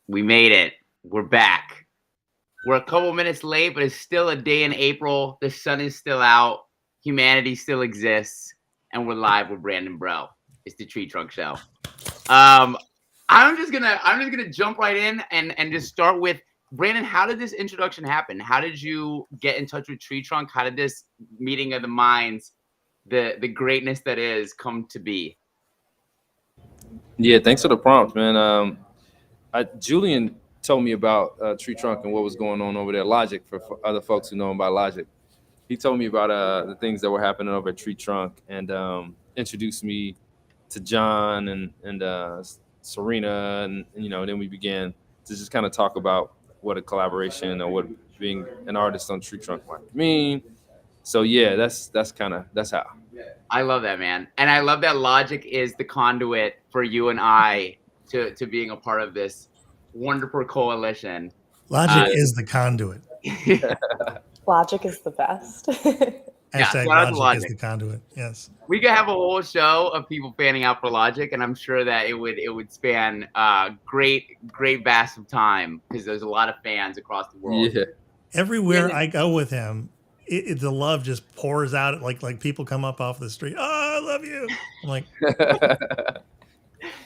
We made it. We're back. We're a couple minutes late, but it's still a day in April. The sun is still out. Humanity still exists, and we're live with Brandon Bro. It's the Tree Trunk Show. I'm just gonna jump right in and just start with Brandon. How did this introduction happen? How did you get in touch with Tree Trunk? How did this meeting of the minds, the greatness that is, come to be? Yeah, thanks for the prompt, man. Julian told me about TreeTrunk and what was going on over there. Logic for other folks who know him by Logic. He told me about the things that were happening over at TreeTrunk and introduced me to John and Serena, and then we began to just kind of talk about what a collaboration or what being an artist on TreeTrunk might mean. So yeah, that's how. I love that, man. And I love that Logic is the conduit for you and I to being a part of this wonderful coalition. Logic is the conduit. Logic is the best. Hashtag Logic is the conduit. Yes. We could have a whole show of people fanning out for Logic, and I'm sure that it would span great vast of time because there's a lot of fans across the world. Yeah. Everywhere I go with him, the love just pours out. Like people come up off the street. Oh, I love you. I'm like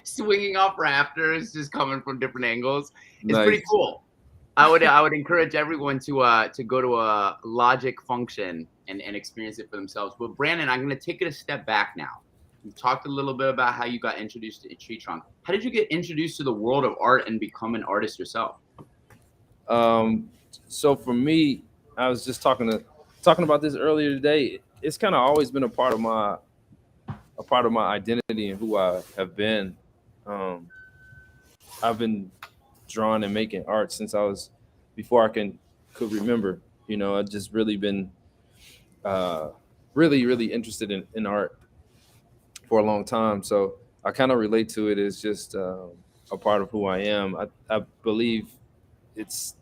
swinging off rafters, just coming from different angles. It's Nice. pretty cool. I would encourage everyone to go to a Logic function and experience it for themselves. But Brandon, I'm going to take it a step back now. We talked a little bit about how you got introduced to TreeTrunk. How did you get introduced to the world of art and become an artist yourself? So for me, I was just talking about this earlier today. It's kind of always been a part of my identity and who I have been. I've been drawing and making art since I was before I could remember. I've just really been really interested in art for a long time. So I kind of relate to it as just a part of who I am. I believe it's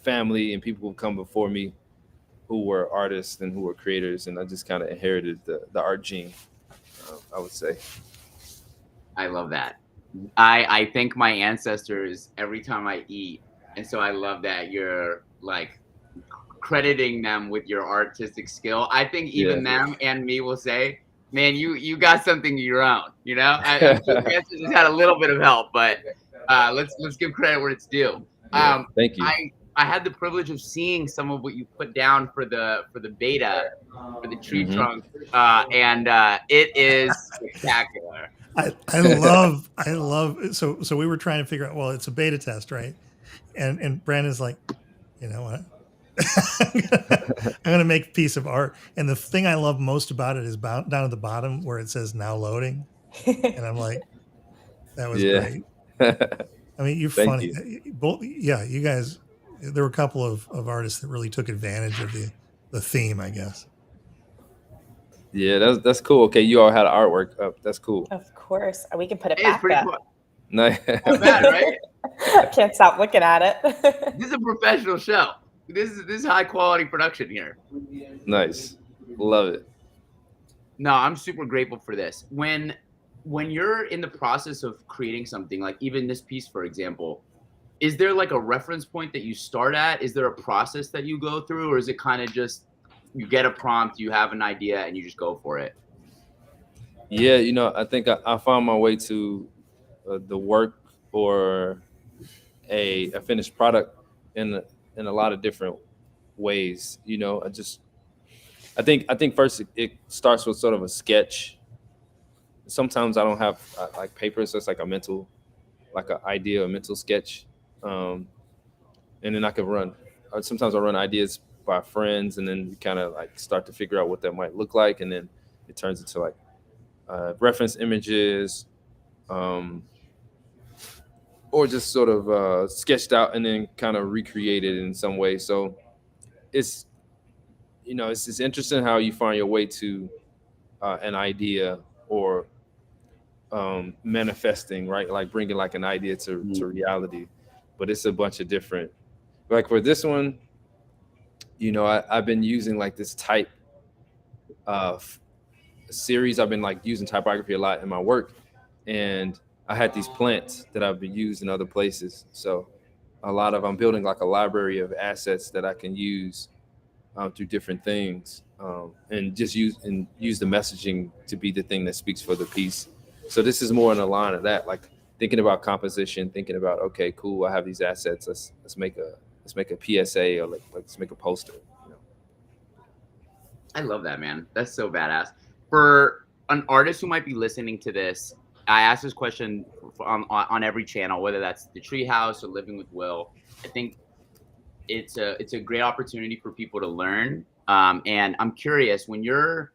family and people who come before me who were artists and who were creators, and I just kind of inherited the art gene, I would say. I love that. I thank my ancestors every time I eat, and so I love that you're like crediting them with your artistic skill. I think even them and me will say, "Man, you got something of your own." I'm sure the ancestors had a little bit of help, but let's give credit where it's due. Thank you. I had the privilege of seeing some of what you put down for the beta for the TreeTrunk, and it is spectacular. I love so we were trying to figure out, well, it's a beta test, right? And Brandon's like, you know what? I'm gonna make a piece of art. And the thing I love most about it is down at the bottom where it says now loading. And I'm like, that was great. I mean, you're funny. You guys, there were a couple of artists that really took advantage of the theme, I guess. Yeah, that's cool. Okay, you all had artwork up. That's cool. Of course. We can put it It's back pretty up. cool. Nice. Not bad, right? Can't stop looking at it. This is a professional show. This is high quality production here. Nice. Love it. No, I'm super grateful for this. When you're in the process of creating something, like even this piece, for example, is there like a reference point that you start at? Is there a process that you go through, or is it kind of just you get a prompt, you have an idea, and you just go for it? Yeah, I think I found my way to the work or a finished product in a lot of different ways. I think first it starts with sort of a sketch. Sometimes I don't have like paper, so it's like an idea, a mental sketch, and then I can run. Sometimes I run ideas by friends, and then we kind of like start to figure out what that might look like, and then it turns into like reference images, or just sort of sketched out and then kind of recreated in some way. So it's just interesting how you find your way to an idea or manifesting, right? Like bringing like an idea to reality. But it's a bunch of different, like for this one, I've been using like this type series. I've been like using typography a lot in my work, and I had these plants that I've been using other places. So I'm building like a library of assets that I can use through different things, and just use the messaging to be the thing that speaks for the piece. So this is more in the line of that, like thinking about composition, thinking about, okay, cool, I have these assets. Let's make a PSA, or like let's make a poster. You know? I love that, man. That's so badass. For an artist who might be listening to this, I ask this question on every channel, whether that's the Treehouse or Living with Will. I think it's a great opportunity for people to learn. And I'm curious, when you're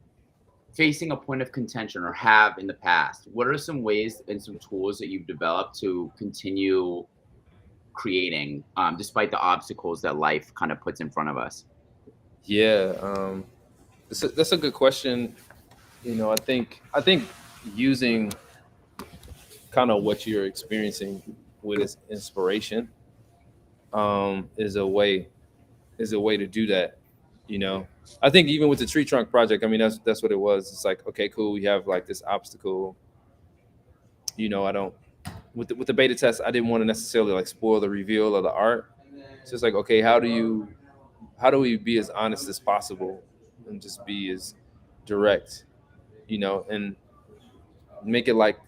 facing a point of contention or have in the past, what are some ways and some tools that you've developed to continue creating despite the obstacles that life kind of puts in front of us? Yeah, that's a good question. You know, I think using kind of what you're experiencing with its inspiration is a way to do that. You know, I think even with the TreeTrunk project, I mean, that's what it was. It's like, okay, cool, we have like this obstacle. You know, I don't with the beta test, I didn't want to necessarily like spoil the reveal of the art. It's just like, okay, how do we be as honest as possible and just be as direct, you know, and make it like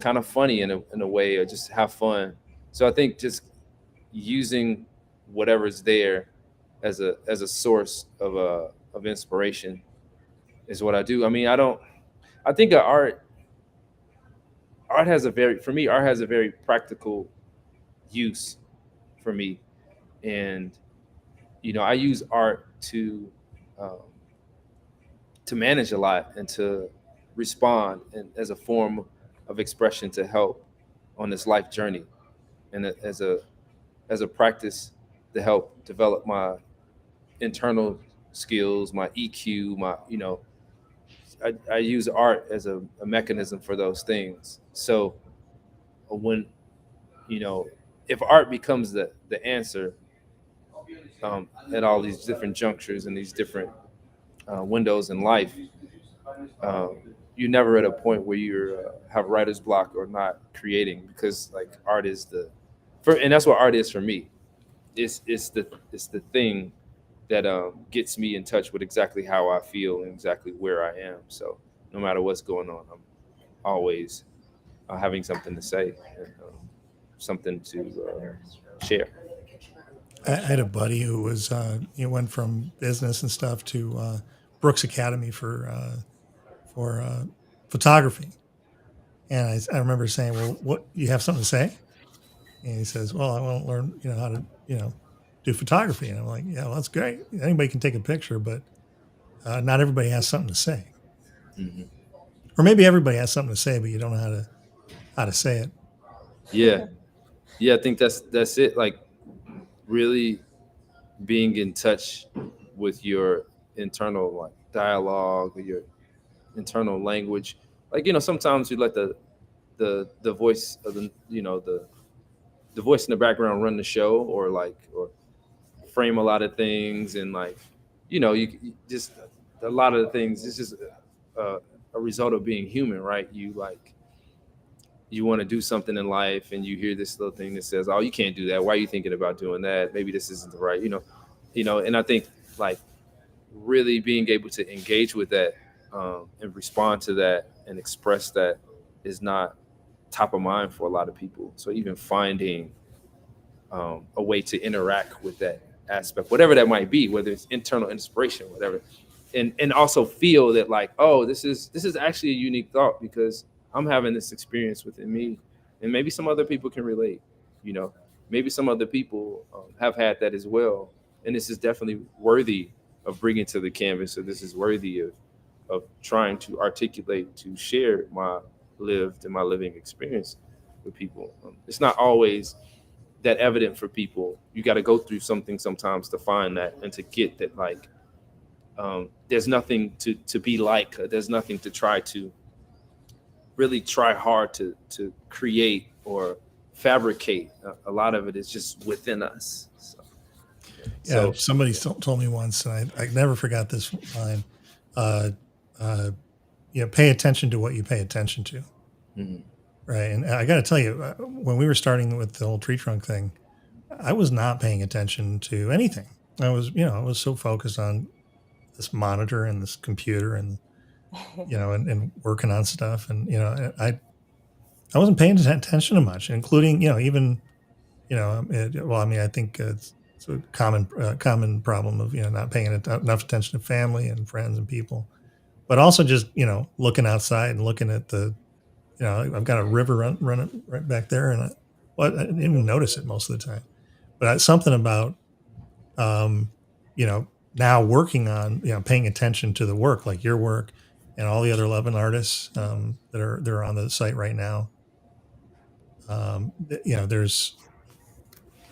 kind of funny in a way, or just have fun. So I think just using whatever's there as a source of inspiration is what I do. I mean, I think art has a very practical use for me. And you know, I use art um, to manage a lot and to respond, and as a form of expression to help on this life journey, and as a practice to help develop my internal skills, my EQ, my, you know, I use art as a mechanism for those things. So when, you know, if art becomes the answer at all these different junctures and these different windows in life, um, you're never at a point where you have writer's block or not creating, because like art is and that's what art is for me. It's the thing that gets me in touch with exactly how I feel and exactly where I am. So no matter what's going on, I'm always having something to say, and something to share. I had a buddy who was went from business and stuff to Brooks Academy for photography, and I remember saying, "Well, what, you have something to say?" And he says, "Well, I want to learn, how to, do photography." And I'm like, "Yeah, well, that's great. Anybody can take a picture, but not everybody has something to say. Hmm. Or maybe everybody has something to say, but you don't know how to say it." Yeah, yeah, I think that's it. Like really being in touch with your internal like dialogue, or your internal language. Like, you know, sometimes you let the voice of the voice in the background run the show, or frame a lot of things, and like, you know, you just a lot of the things. It's just a result of being human, right? You want to do something in life, and you hear this little thing that says, "Oh, you can't do that. Why are you thinking about doing that? Maybe this isn't the right," And I think like really being able to engage with that, and respond to that and express that is not top of mind for a lot of people. So even finding a way to interact with that aspect, whatever that might be, whether it's internal inspiration, whatever, and also feel that like, oh, this is actually a unique thought, because I'm having this experience within me, and maybe some other people can relate. You know, maybe some other people have had that as well, and this is definitely worthy of bringing to the canvas. So this is worthy of trying to articulate, to share my lived and my living experience with people. It's not always that evident for people. You got to go through something sometimes to find that, and to get that, like, there's nothing to be like, there's nothing to try to really try hard to create or fabricate. A lot of it is just within us. Yeah, somebody told me once, and I never forgot this line. Uh, pay attention to what you pay attention to. Mm-hmm. Right. And I got to tell you, when we were starting with the whole tree trunk thing, I was not paying attention to anything. I was so focused on this monitor and this computer and and working on stuff, and I wasn't paying attention to much, including even well, I mean, I think it's a common problem of not paying enough attention to family and friends and people, but also just looking outside and looking at I've got a river running right back there, and I didn't even notice it most of the time. But something about um, now working on paying attention to the work, like your work and all the other 11 artists that are on the site right now. Uh, there's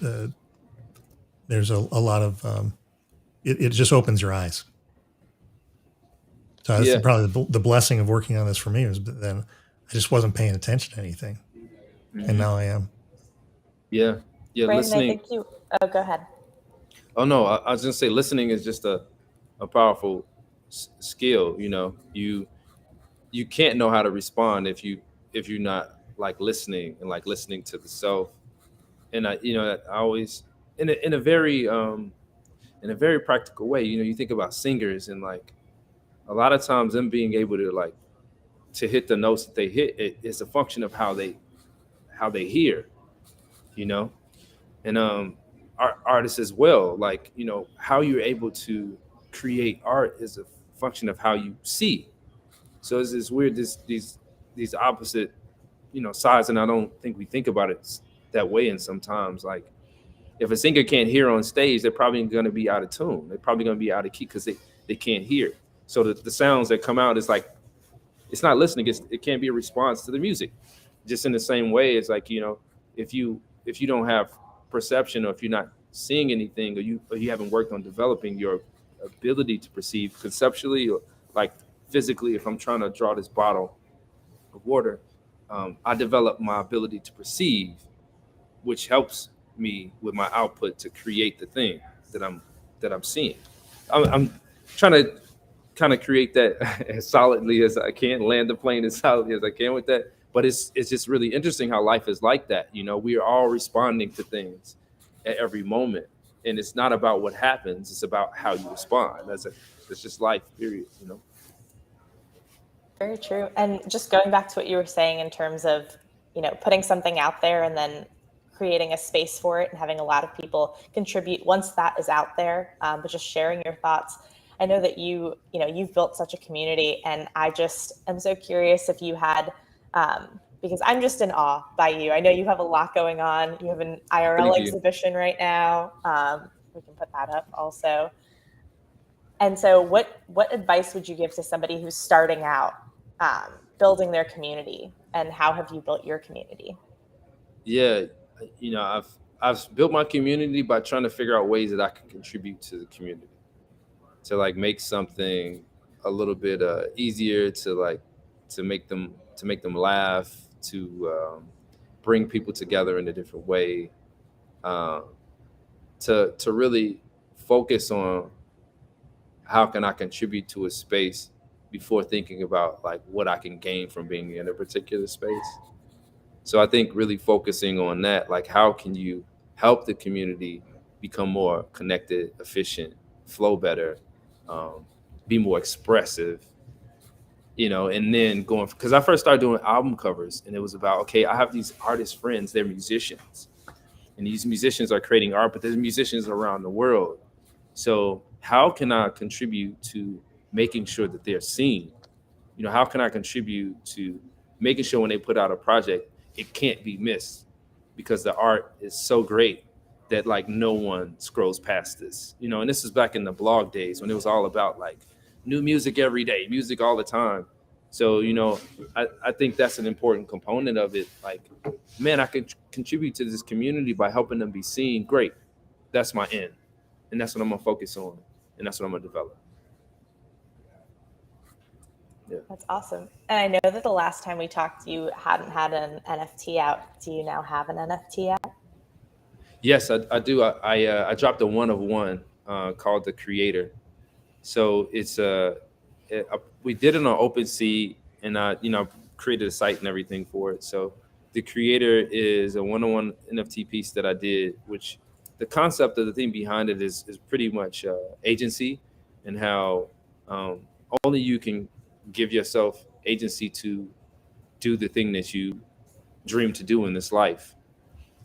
a lot of it just opens your eyes. So that's probably the blessing of working on this for me, is then I just wasn't paying attention to anything, and now I am. Yeah, Brandon, listening. I think you. Oh, go ahead. Oh no, I was gonna say listening is just a powerful skill. You can't know how to respond if you're not like listening and like listening to the self. And I always in a very practical way. You think about singers, and like a lot of times them being able to hit the notes that they hit, it's a function of how they hear. And artists as well, like how you're able to create art is a function of how you see. So it's weird, these opposite sides, and I don't think we think about it that way. And sometimes, like, if a singer can't hear on stage, they're probably going to be out of tune, they're probably going to be out of key because they can't hear. So the sounds that come out is like, it's not listening, it can't be a response to the music. Just in the same way, it's like, if you don't have perception, or if you're not seeing anything, or you haven't worked on developing your ability to perceive conceptually, or like physically, if I'm trying to draw this bottle of water, I develop my ability to perceive, which helps me with my output to create the thing that I'm seeing. I'm trying to kind of create that as solidly as I can, land the plane as solidly as I can with that. But it's just really interesting how life is like that. We are all responding to things at every moment, and it's not about what happens; it's about how you respond. That's just life, period. Very true. And just going back to what you were saying in terms of, putting something out there and then creating a space for it and having a lot of people contribute once that is out there, but just sharing your thoughts. I know that you've built such a community, and I just am so curious if you had, because I'm just in awe by you. I know you have a lot going on. You have an IRL exhibition right now. We can put that up also. And so what advice would you give to somebody who's starting out, building their community, and how have you built your community? Yeah, I've built my community by trying to figure out ways that I can contribute to the community, to like make something a little bit easier, to make them laugh, to bring people together in a different way, to really focus on how can I contribute to a space before thinking about like what I can gain from being in a particular space. So I think really focusing on that, like how can you help the community become more connected, efficient, flow better, be more expressive, and then going, because I first started doing album covers, and it was about, okay, I have these artist friends, they're musicians, and these musicians are creating art, but there's musicians around the world. So how can I contribute to making sure that they're seen? How can I contribute to making sure when they put out a project, it can't be missed, because the art is so great that like no one scrolls past this, and this is back in the blog days when it was all about like new music every day, music all the time. So, I think that's an important component of it. Like, man, I can contribute to this community by helping them be seen. Great. That's my end. And that's what I'm going to focus on. And that's what I'm going to develop. Yeah. That's awesome. And I know that the last time we talked, you hadn't had an NFT out. Do you now have an NFT out? Yes, I do. I dropped a one of one called The Creator. So it's we did it on OpenSea, and I created a site and everything for it. So The Creator is a one-on-one NFT piece that I did, which the concept of the thing behind it is pretty much agency, and how only you can give yourself agency to do the thing that you dream to do in this life.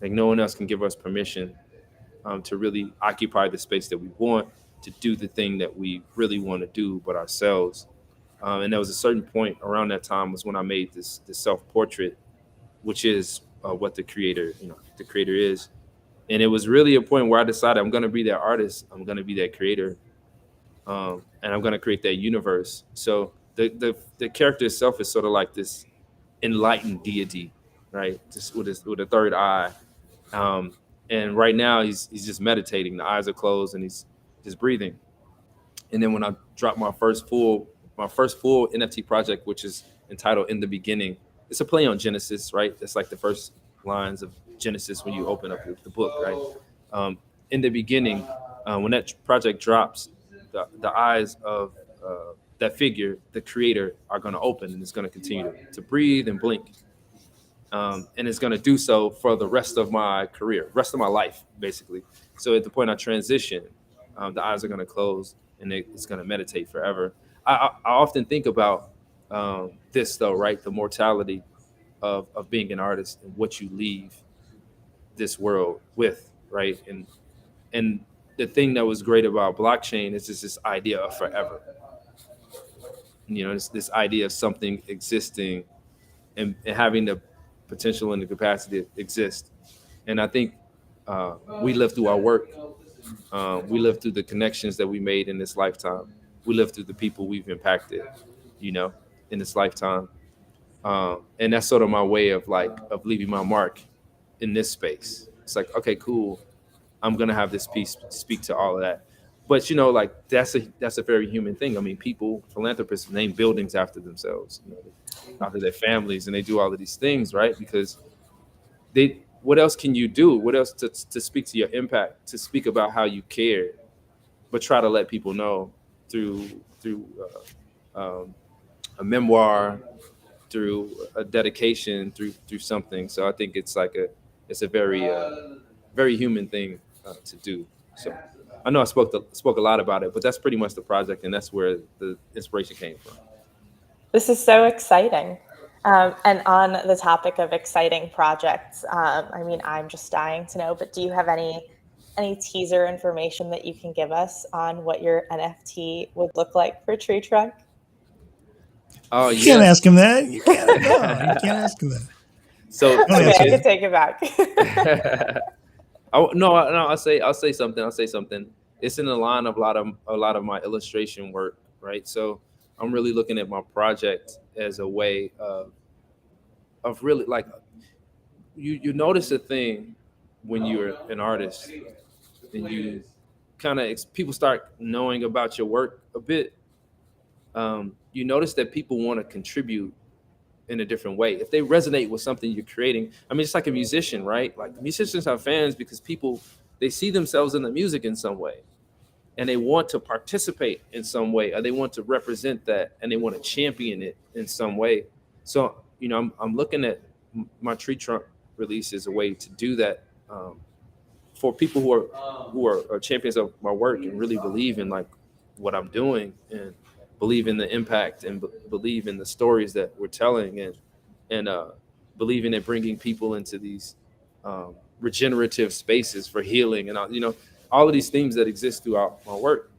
Like no one else can give us permission to really occupy the space that we want, to do the thing that we really want to do, but ourselves. And there was a certain point around that time was when I made this self portrait, which is what the creator, the creator is. And it was really a point where I decided I'm going to be that artist, I'm going to be that creator, and I'm going to create that universe. So the character itself is sort of like this enlightened deity, right? Just with a third eye. And right now he's just meditating. The eyes are closed and he's just breathing. And then when I dropped my first full NFT project, which is entitled "In the Beginning," it's a play on Genesis, right? It's like the first lines of Genesis when you open up the book, right? In the beginning, when that project drops, the eyes of that figure, the creator, are going to open, and it's going to continue to breathe and blink. And it's going to do so for the rest of my career, rest of my life, basically. So at the point I transition, the eyes are going to close, and it's going to meditate forever. I often think about this, though, right? The mortality of being an artist and what you leave this world with, right? And the thing that was great about blockchain is just this idea of forever. This idea of something existing and having the potential and the capacity to exist. And I think we live through our work. We live through the connections that we made in this lifetime. We live through the people we've impacted, in this lifetime. And that's sort of my way of leaving my mark in this space. It's like, okay, cool. I'm going to have this piece speak to all of that. But, that's a very human thing. I mean, people, philanthropists, name buildings after themselves, after their families, and they do all of these things, right? Because what else can you do? What else to speak to your impact, to speak about how you care, but try to let people know through a memoir, through a dedication, through something. So I think it's a very very human thing to do. So I know I spoke a lot about it, but that's pretty much the project, and that's where the inspiration came from. This is so exciting. And on the topic of exciting projects, I'm just dying to know, but do you have any teaser information that you can give us on what your NFT would look like for TreeTrunk? Oh, you can't ask him that. You can't. No, you can't ask him that. So okay, I can take it back. I'll say something. It's in the line of a lot of my illustration work, right? So I'm really looking at my project as a way of really, like, you notice a thing when you're an artist, and you kind of, people start knowing about your work a bit. You notice that people want to contribute in a different way if they resonate with something you're creating. I mean, it's like a musician, right? Like, musicians have fans because they see themselves in the music in some way, and they want to participate in some way, or they want to represent that, and they want to champion it in some way. So, I'm looking at my TreeTrunk release as a way to do that, for people who are champions of my work and really believe in like what I'm doing, and believe in the impact, and believe in the stories that we're telling, and believe in bringing people into these regenerative spaces for healing, and all of these themes that exist throughout my work.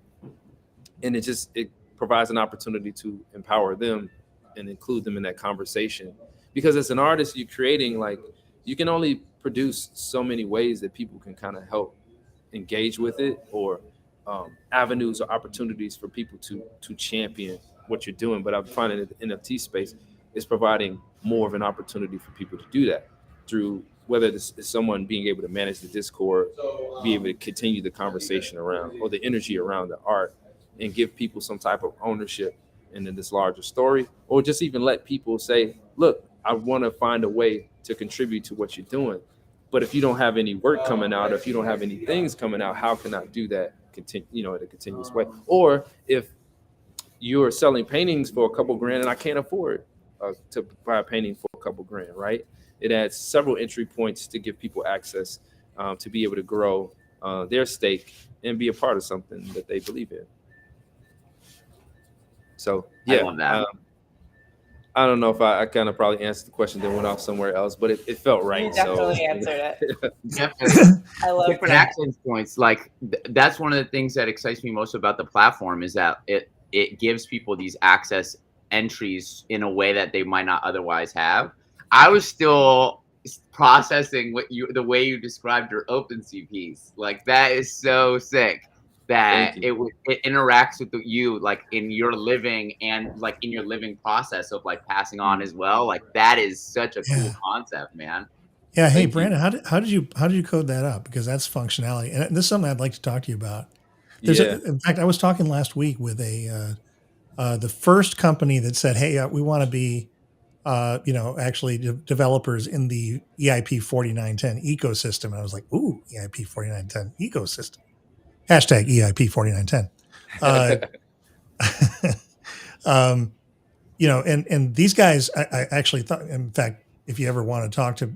And it provides an opportunity to empower them and include them in that conversation. Because as an artist, you're creating, like, you can only produce so many ways that people can kind of help engage with it, or avenues or opportunities for people to champion what you're doing. But I'm finding that the NFT space is providing more of an opportunity for people to do that, through whether this is someone being able to manage the Discord, be able to continue the conversation around, or the energy around the art, and give people some type of ownership in this larger story, or just even let people say, look, I want to find a way to contribute to what you're doing. But if you don't have any work coming out, if you don't have any things coming out, how can I do that in a continuous way? Or if you're selling paintings for a couple grand and I can't afford to buy a painting for a couple grand, right? It adds several entry points to give people access to be able to grow their stake and be a part of something that they believe in. So yeah, I love that. I don't know if I kind of probably answered the question, then went off somewhere else, but it felt right. You definitely answered it. Definitely. I love Different access points. Like that's one of the things that excites me most about the platform is that it gives people these access entries in a way that they might not otherwise have. I was still processing the way you described your OpenSea piece. Like that is so sick that it interacts with you like in your living and like in your living process of like passing on as well. Like that is such a cool concept, man. Yeah. Hey, Brandon, how did you code that up? Because that's functionality, and this is something I'd like to talk to you about. In fact, I was talking last week with the first company that said, "Hey, we want to be, actually developers in the EIP 4910 ecosystem." And I was like, "Ooh, EIP 4910 ecosystem." Hashtag EIP 4910. And these guys, I actually thought, in fact, if you ever want to talk to,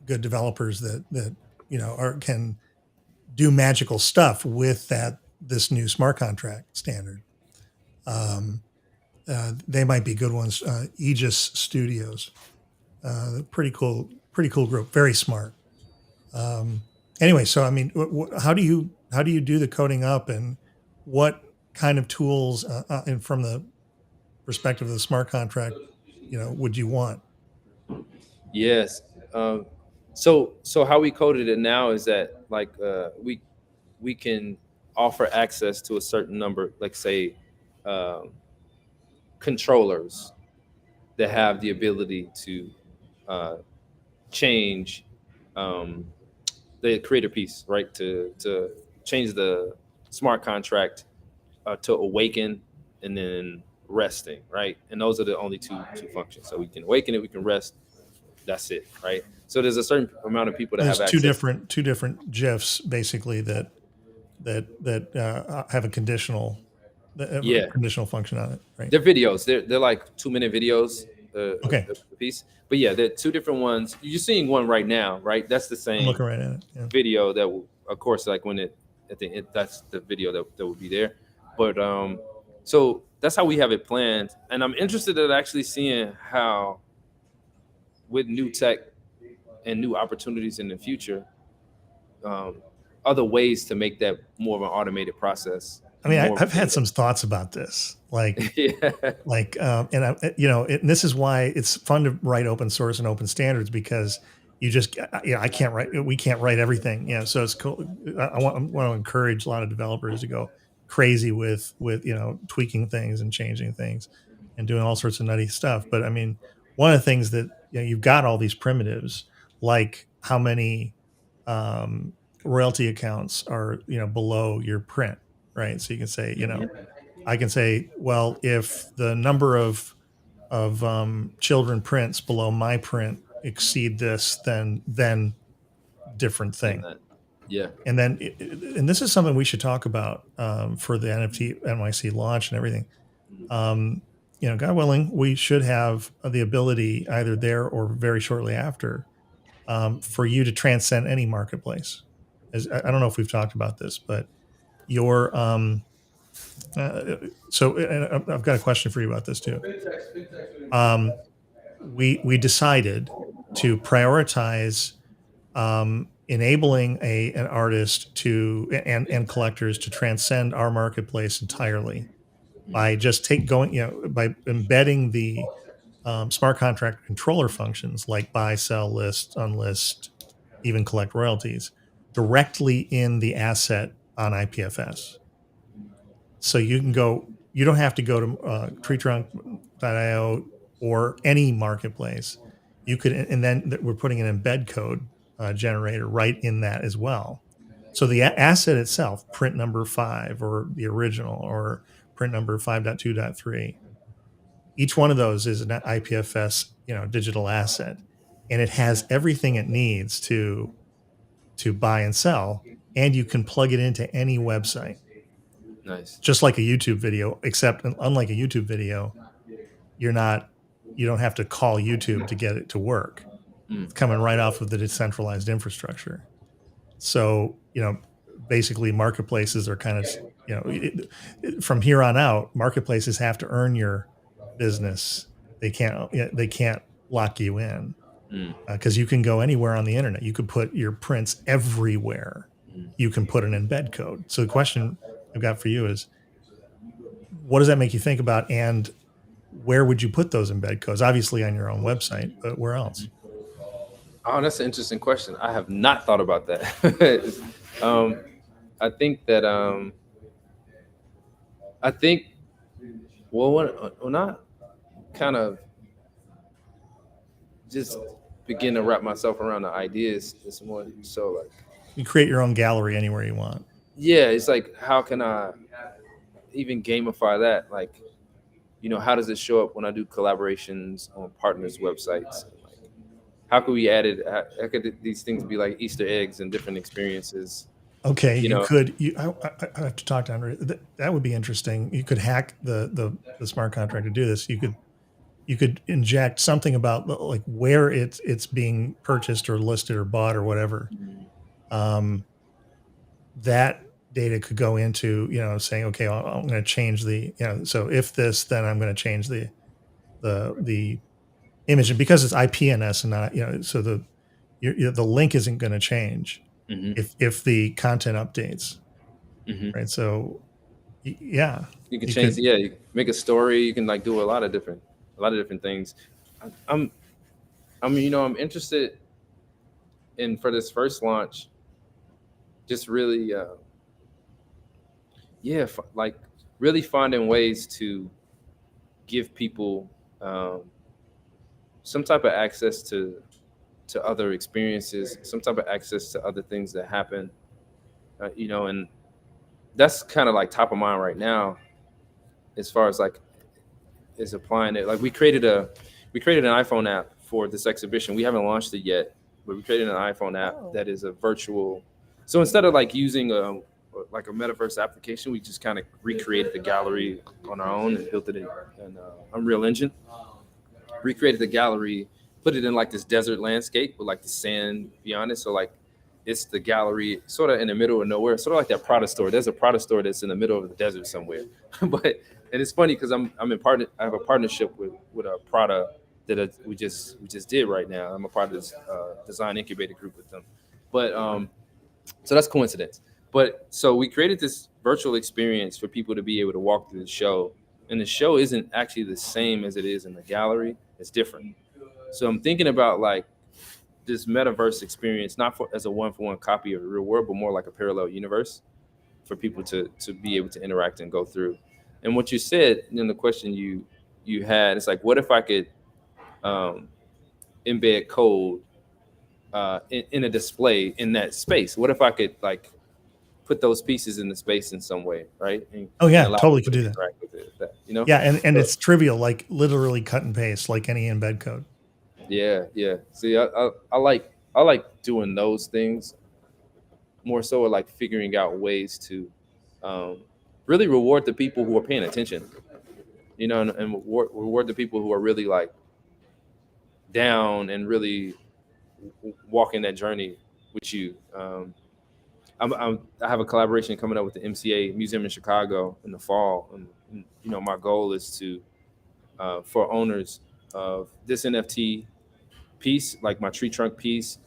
good developers that can do magical stuff with this new smart contract standard, they might be good ones. Aegis Studios, pretty cool group, very smart. Anyway, so I mean, how do you do the coding up, and what kind of tools, and from the perspective of the smart contract, would you want? Yes. So how we coded it now is that like we can offer access to a certain number, like say controllers that have the ability to change the creator piece, right? To change the smart contract to awaken and then resting, right? And those are the only two functions. So we can awaken it, we can rest. That's it, right? So there's a certain amount of people that There's have two access. different GIFs basically that have a conditional conditional function on it, right? They're videos. They're like 2-minute videos. Okay. A piece. But yeah, they're two different ones. You're seeing one right now, right? That's the I'm same looking right at it. Yeah. video that will, of course, like when it at the end, that's the video that will be there. But so that's how we have it planned. And I'm interested in actually seeing how with new tech and new opportunities in the future, other ways to make that more of an automated process. I mean, I've had some thoughts about this, like, and and this is why it's fun to write open source and open standards, because you just, we can't write everything, so it's cool. I want to encourage a lot of developers to go crazy with tweaking things and changing things and doing all sorts of nutty stuff. But I mean, one of the things that you've got all these primitives, like how many royalty accounts are below your print, right? So you can say, I can say, well, if the number of children prints below my print exceed this, then different thing. Yeah. And then, and this is something we should talk about for the NFT NYC launch and everything. God willing, we should have the ability either there or very shortly after for you to transcend any marketplace. I don't know if we've talked about this, but your so I've got a question for you about this too. We decided to prioritize enabling an artist to and collectors to transcend our marketplace entirely by just by embedding the smart contract controller functions like buy, sell, list, unlist, even collect royalties directly in the asset on IPFS. So you don't have to go to TreeTrunk.io or any marketplace. You could, and then we're putting an embed code generator right in that as well. So the asset itself, print number 5 or the original or print number 5.2.3, each one of those is an IPFS, digital asset, and it has everything it needs to buy and sell, and you can plug it into any website. Nice. Just like a YouTube video, except unlike a YouTube video, you don't have to call YouTube to get it to work. It's coming right off of the decentralized infrastructure. So, basically marketplaces are kind of, from here on out, marketplaces have to earn your business. They can't lock you in, because you can go anywhere on the internet. You could put your prints everywhere. You can put an embed code. So the question I've got for you is, what does that make you think about? And where would you put those embed codes? Obviously on your own website, but where else? Oh, that's an interesting question. I have not thought about that. I think that when I kind of just begin to wrap myself around the ideas, it's more so like you create your own gallery anywhere you want. Yeah, it's like, how can I even gamify that? Like, how does it show up when I do collaborations on partners' websites? Like, how could we add it? How could these things be like Easter eggs and different experiences? Okay, I have to talk to Andre. That would be interesting. You could hack the smart contract to do this. You could inject something about like where it's being purchased or listed or bought or whatever. That data could go into, saying, okay, I'm going to change the, so if this, then I'm going to change the image, and because it's IPNS and not, so the link isn't going to change if the content updates, right? So yeah, you can change. You can make a story. You can like do a lot of different things. I'm interested in, for this first launch, just really like really finding ways to give people some type of access to other experiences, some type of access to other things that happen, and that's kind of like top of mind right now, as far as like is applying it. Like we created an iPhone app for this exhibition. We haven't launched it yet, but we created an iPhone app that is a virtual. So instead of like using a metaverse application, we just kind of recreated the gallery on our own and built it in Unreal Engine. Recreated the gallery, put it in like this desert landscape with like the sand beyond it. So like it's the gallery sort of in the middle of nowhere, sort of like that Prada store. There's a Prada store that's in the middle of the desert somewhere. And it's funny because I have a partnership with a Prada that we just did right now. I'm a part of this design incubator group with them. But so that's coincidence. But so we created this virtual experience for people to be able to walk through the show. And the show isn't actually the same as it is in the gallery. It's different. So I'm thinking about like this metaverse experience, not as a one-for-one copy of the real world, but more like a parallel universe for people to be able to interact and go through. And what you said in the question you had, it's like, what if I could embed code in a display in that space? What if I could like put those pieces in the space in some way, right? And totally could do that. Yeah, and it's trivial, like literally cut and paste, like any embed code. Yeah. See, I like doing those things more so, like figuring out ways to really reward the people who are paying attention, and reward the people who are really like down and really walking that journey with you. I have a collaboration coming up with the MCA Museum in Chicago in the fall, and my goal is to for owners of this NFT piece, like my TreeTrunk piece,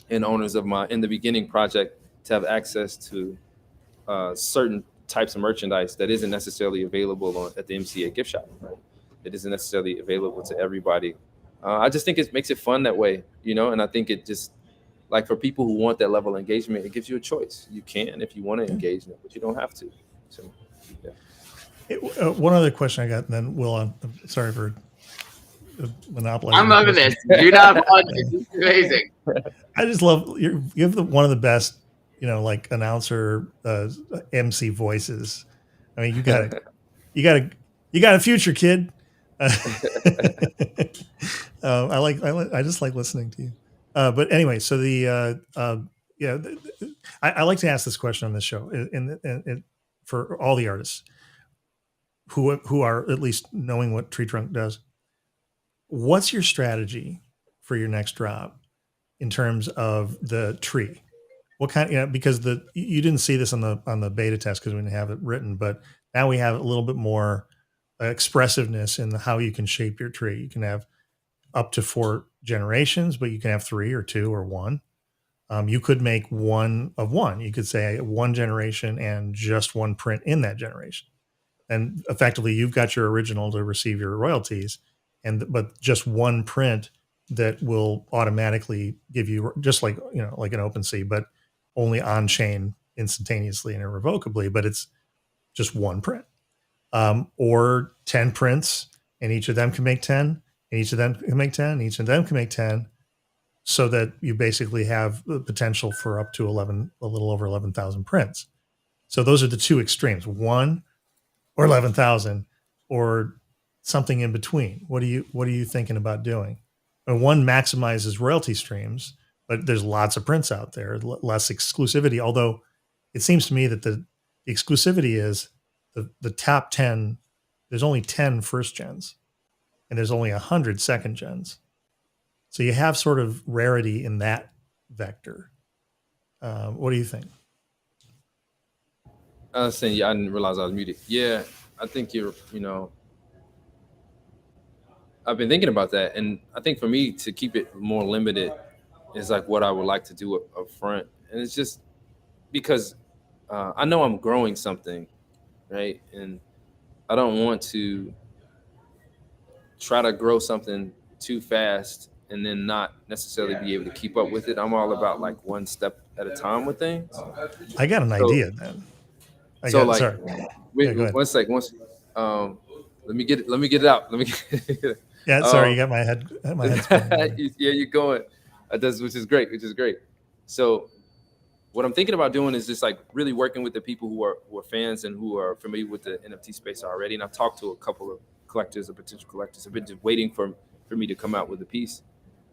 and owners of my In the Beginning project, to have access to certain types of merchandise that isn't necessarily available at the MCA gift shop. Right? It isn't necessarily available to everybody. I just think it makes it fun that way, and I think it just, like, for people who want that level of engagement, it gives you a choice. You can, if you want to engage in it, but you don't have to. So, yeah. One other question I got, and then Will, I'm sorry for monopolizing. I'm loving this. Do not apologize. It's amazing. I just love you have one of the best, like announcer MC voices. I mean, you got a future, kid. I just like listening to you. But anyway, so I like to ask this question on this show, and for all the artists who are at least knowing what TreeTrunk does. What's your strategy for your next drop in terms of the tree? what kind, because you didn't see this on the beta test because we didn't have it written, but now we have a little bit more expressiveness in how you can shape your tree. You can have up to 4 generations, but you can have 3 or 2 or 1. You could make one of one. You could say 1 generation and just 1 print in that generation. And effectively you've got your original to receive your royalties, but just 1 print that will automatically give you, just like, like an OpenSea, but only on chain instantaneously and irrevocably, but it's just 1 print. Or 10 prints, and each of them can make 10, and each of them can make 10, and each of them can make 10, so that you basically have the potential for up to a little over 11,000 prints. So those are the 2 extremes, 1 or 11,000, or something in between. What are you thinking about doing? And 1 maximizes royalty streams, but there's lots of prints out there, less exclusivity. Although it seems to me that the exclusivity is the top 10. There's only 10 first gens, and there's only 100 second gens. So you have sort of rarity in that vector. What do you think? I was saying, I didn't realize I was muted. Yeah, I think I've been thinking about that. And I think for me to keep it more limited is like what I would like to do up front. And it's just because I know I'm growing something, right? And I don't want to try to grow something too fast and then not necessarily be able to keep up with it. I'm all about like 1 step at a time with things. I got an idea then. Sorry. Wait, yeah, one sec. Let me get it out. Yeah, sorry, you got my head. Yeah, you're going. Which is great. So what I'm thinking about doing is just like really working with the people who are fans and who are familiar with the NFT space already. And I've talked to a couple of collectors or potential collectors. I've been just waiting for me to come out with a piece,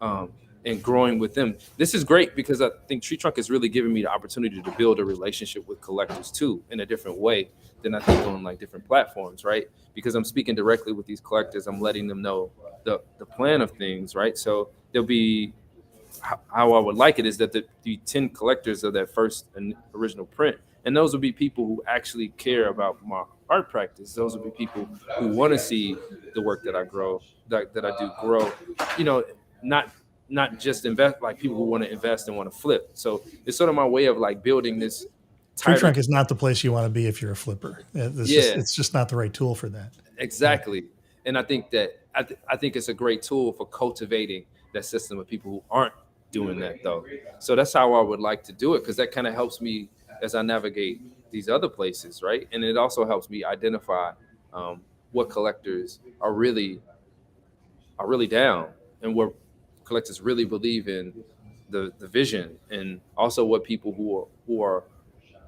and growing with them. This is great because I think TreeTrunk is really giving me the opportunity to build a relationship with collectors too, in a different way than I think on like different platforms, right? Because I'm speaking directly with these collectors. I'm letting them know the plan of things, right? So there'll be, how I would like it is that the 10 collectors of that first and original print, and those will be people who actually care about my art practice. Those will be people who want to see the work that I grow, that I do grow, not just invest, like people who want to invest and want to flip. So it's sort of my way of like building this. TreeTrunk is not the place you want to be if you're a flipper. It's just not the right tool for that. Exactly. Yeah. And I think that I think it's a great tool for cultivating that system of people who aren't doing that though. So that's how I would like to do it, because that kind of helps me as I navigate these other places, right? And it also helps me identify what collectors are really down, and what collectors really believe in the vision, and also what people who are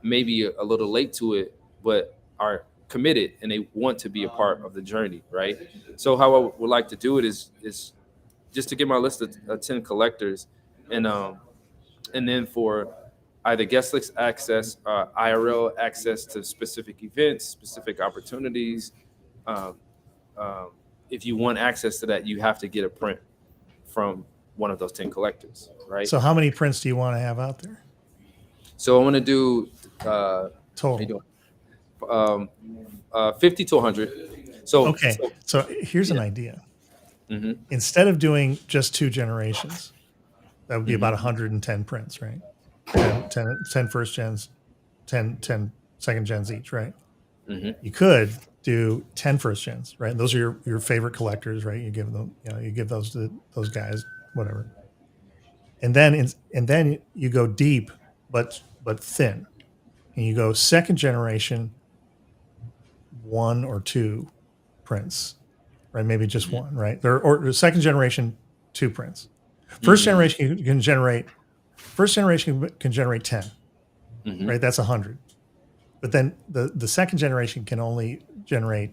maybe a little late to it but are committed and they want to be a part of the journey, right? So how I would like to do it is just to get my list of 10 collectors, and then for either guest list access, IRL access to specific events, specific opportunities. If you want access to that, you have to get a print from one of those 10 collectors, right? So how many prints do you want to have out there? So I want to do total 50 to 100. So okay. So here's an idea. Mm-hmm. Instead of doing just 2 generations, that would be about 110 prints, right? 10 first gens, 10 second gens each, right? Mm-hmm. You could do 10 first gens, right? Those are your favorite collectors, right? You give them, you give those to those guys, whatever. And then you go deep, but thin, and you go second generation, 1 or 2 prints, right? Maybe just 1, right? Or second generation, 2 prints. First generation can generate 10, right? That's 100. But then the second generation can only generate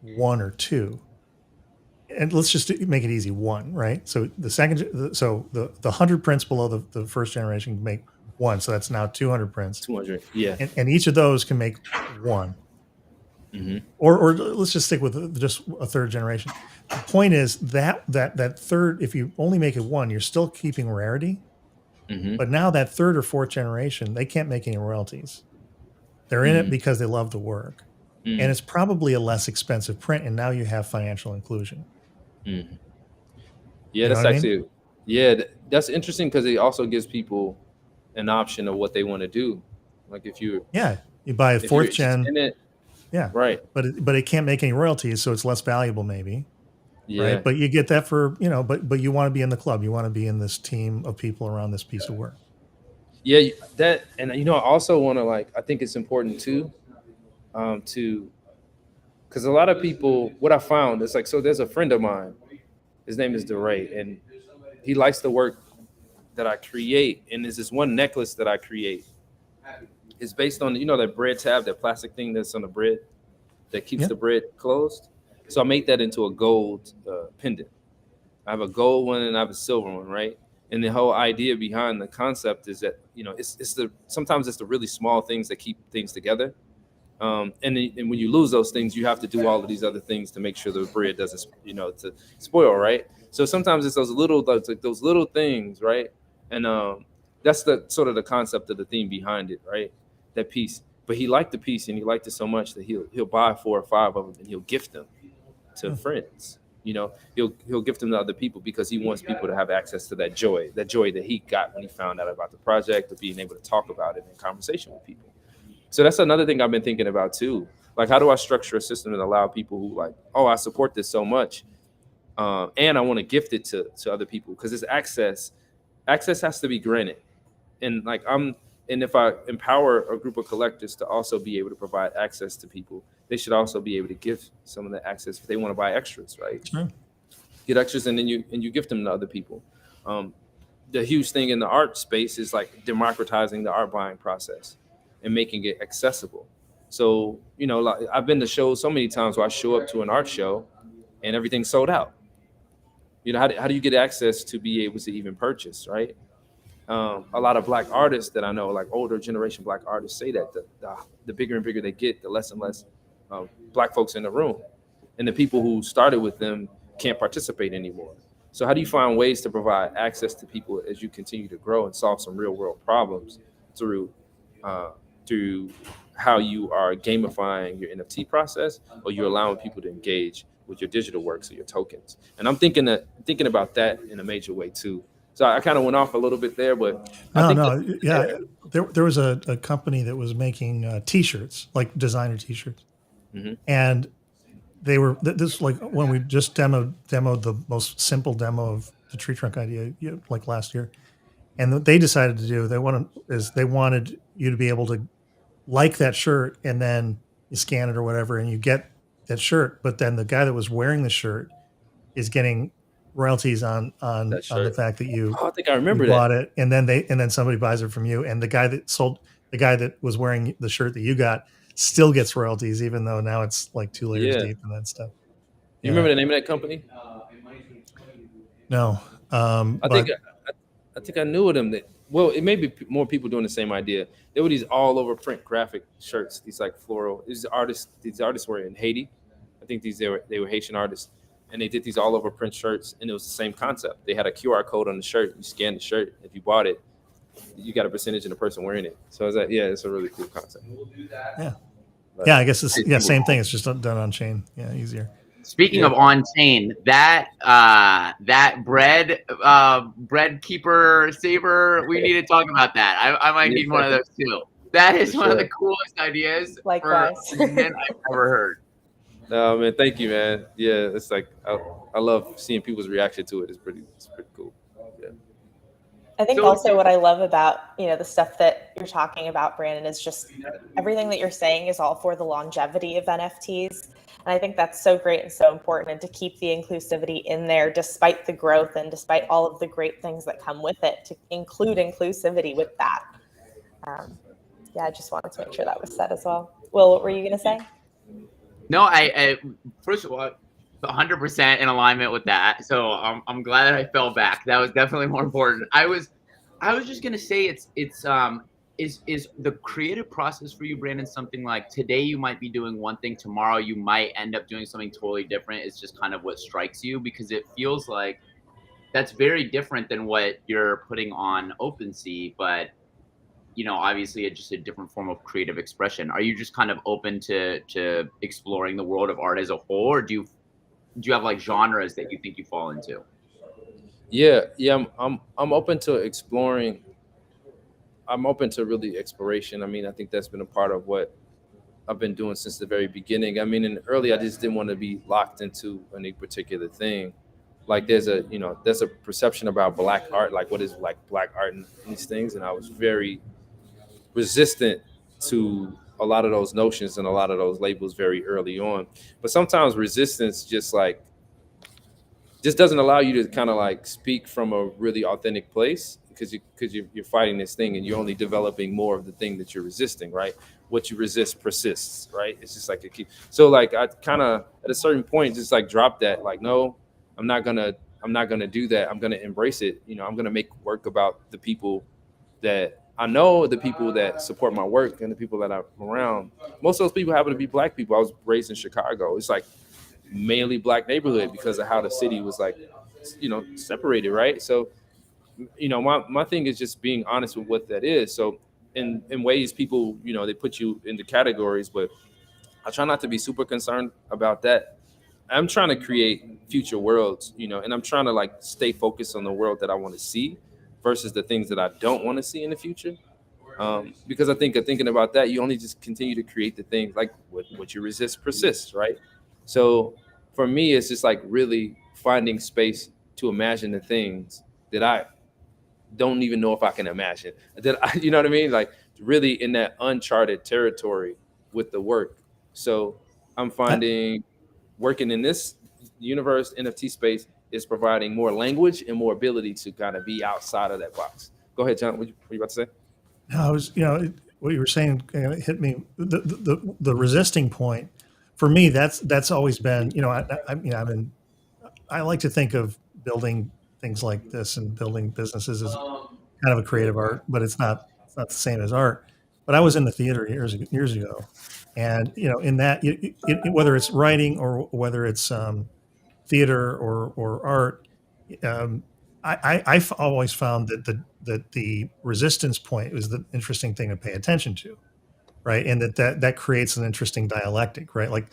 1 or 2. And let's just make it easy, 1, right? So the 100 prints below the first generation can make 1. So that's now 200 prints. 200, yeah. And each of those can make 1. Mm-hmm. Or let's just stick with just a third generation. The point is that third, if you only make it 1, you're still keeping rarity, But now that third or fourth generation, they can't make any royalties. They're in it because they love the work. And it's probably a less expensive print, and now you have financial inclusion. Yeah, You know that's what I actually mean? that's interesting because it also gives people an option of what they want to do. Like if you you buy a if you're fourth gen, in it, right, but it can't make any royalties, so it's less valuable maybe. yeah, right? But you get that for, you know, but you want to be in the club. You want to be in this team of people around this piece of work. Yeah, that, and you know, I also want to, like, I think it's important too, to, because a lot of people, what I found is like, so there's a friend of mine, his name is DeRay, and he likes the work that I create, and there's this one necklace that I create. It's based on, you know, that bread tab, that plastic thing that's on the bread that keeps the bread closed. So I make that into a gold pendant. I have a gold one and I have a silver one, right? And the whole idea behind the concept is that, you know, it's the sometimes it's the really small things that keep things together. And when you lose those things, you have to do all of these other things to make sure the bread doesn't, you know, to spoil, right? So sometimes it's those little things, right? And that's the sort of the concept of the theme behind it, right? That piece. But he liked the piece and he liked it so much that he'll buy 4 or 5 of them and he'll gift them to friends. You know, he'll gift them to other people because he wants people to have access to that joy that he got when he found out about the project, of being able to talk about it in conversation with people. So that's another thing I've been thinking about too. Like, how do I structure a system that allow people who, like, oh, I support this so much, and I want to gift it to other people, because it's access. Access has to be granted, and if I empower a group of collectors to also be able to provide access to people, they should also be able to give some of the access if they want to buy extras, right? Sure. Get extras, and then you gift them to other people. The huge thing in the art space is like democratizing the art buying process and making it accessible. So, you know, like, I've been to shows so many times where I show up to an art show and everything's sold out. You know, how do you get access to be able to even purchase, right? A lot of Black artists that I know, like older generation Black artists, say that the bigger and bigger they get, the less and less Black folks in the room, and the people who started with them can't participate anymore. So how do you find ways to provide access to people as you continue to grow and solve some real world problems through how you are gamifying your NFT process, or you're allowing people to engage with your digital works or your tokens? And I'm thinking about that in a major way too. So I kind of went off a little bit there, but there was a company that was making T-shirts, like designer T-shirts, and they were like when we just demoed the most simple demo of the TreeTrunk idea, like last year, and what they decided to do, they wanted you to be able to like that shirt, and then you scan it or whatever, and you get that shirt, but then the guy that was wearing the shirt is getting royalties on the fact that you I think I remember bought it, and then somebody buys it from you, and the guy that was wearing the shirt that you got still gets royalties, even though now it's like 2 layers deep and that stuff. You remember the name of that company? No. I think I knew of them. Well, it may be more people doing the same idea. There were these all over print graphic shirts, these like floral. These artists were in Haiti. I think they were Haitian artists, and they did these all over print shirts, and it was the same concept. They had a QR code on the shirt. You scan the shirt. If you bought it, you got a percentage in the person wearing it. So I was like, yeah, it's a really cool concept. Yeah. But I guess it's same thing. It's just done on chain. Yeah, easier. Speaking of on chain, that bread keeper saver, we need to talk about that. I might need one of those too. That is one of the coolest ideas Likewise. I've ever heard. No, man, thank you, man. Yeah, it's like I love seeing people's reaction to it. It's pretty cool. Yeah. I think also what I love about, the stuff that you're talking about, Brandon, is just everything that you're saying is all for the longevity of NFTs. And I think that's so great and so important, and to keep the inclusivity in there despite the growth and despite all of the great things that come with it, to include inclusivity with that. I just wanted to make sure that was said as well. Will, what were you going to say? No, I first of all, 100% in alignment with that. So I'm glad that I fell back. That was definitely more important. I was just gonna say is the creative process for you, Brandon, something like today you might be doing one thing, tomorrow you might end up doing something totally different. It's just kind of what strikes you, because it feels like that's very different than what you're putting on OpenSea, but obviously it's just a different form of creative expression. Are you just kind of open to exploring the world of art as a whole, or do you have like genres that you think you fall into? Yeah, I'm open to exploring. I'm open to really exploration. I mean, I think that's been a part of what I've been doing since the very beginning. I mean, in early, I just didn't want to be locked into any particular thing. Like there's a perception about black art, like what is like black art and these things, and I was very resistant to a lot of those notions and a lot of those labels very early on. But sometimes resistance just doesn't allow you to kind of like speak from a really authentic place because you're fighting this thing and you're only developing more of the thing that you're resisting, right? What you resist persists, right? It's just like a key. So like I kind of at a certain point just like dropped that, like, no, I'm not gonna do that. I'm gonna embrace it. I'm gonna make work about the people that I know, the people that support my work and the people that I'm around. Most of those people happen to be black people. I was raised in Chicago. It's like mainly black neighborhood because of how the city was like, separated, right? So, my thing is just being honest with what that is. So in ways people, they put you into categories, but I try not to be super concerned about that. I'm trying to create future worlds, and I'm trying to like stay focused on the world that I want to see versus the things that I don't want to see in the future. Because I think of thinking about that, you only just continue to create the things like what you resist persists, right? So for me, it's just like really finding space to imagine the things that I don't even know if I can imagine. You know what I mean? Like really in that uncharted territory with the work. So I'm finding working in this universe NFT space is providing more language and more ability to kind of be outside of that box. Go ahead, John. What you about to say? I was, what you were saying hit me. The resisting point for me. That's always been, I like to think of building things like this and building businesses as kind of a creative art, but it's not the same as art. But I was in the theater years ago, and in that, whether it's writing or whether it's theater or art, um, I've always found that the resistance point was the interesting thing to pay attention to, right? And that creates an interesting dialectic, right? Like